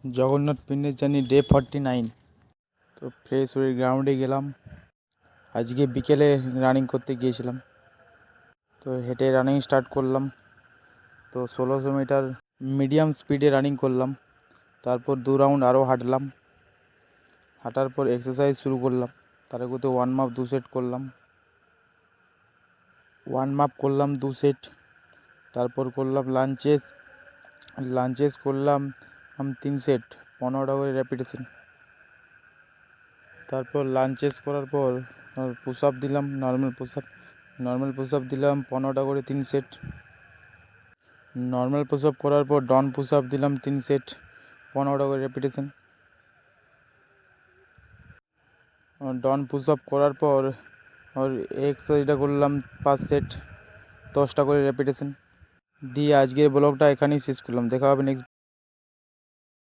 Jagannath fitness journey day 49। তো fresh হয়ে গ্রাউন্ডে গেলাম। আজকে বিকেলে রানিং করতে গিয়েছিলাম। তো হেঁটে রানিং স্টার্ট করলাম। তো 1600 মিটার মিডিয়াম স্পিডে রানিং করলাম। তারপর 2 রাউন্ড আরও হাঁটলাম। হাঁটার পর এক্সারসাইজ শুরু করলাম। তার আগে 1 মাপ 2 সেট করলাম। 1 মাপ করলাম 2 সেট। তারপর করলাম লাঞ্চেস করলাম 3 সেট, 15টা করে রেপিটেশন। তারপর লাঞ্চেস করার পর পুশ আপ দিলাম, নর্মাল পুশ আপ দিলাম 15টা করে 3 সেট। নর্মাল পুশ আপ করার পর ডাউন পুশ আপ দিলাম 3 সেট, 15টা করে রেপিটেশন। ডাউন পুশ আপ করার পর এক্সারসাইজটা করলাম 5 সেট, 10টা করে রেপিটেশন দিয়ে আজকের ব্লগটা এখানেই শেষ করলাম। দেখা হবে নেক্সট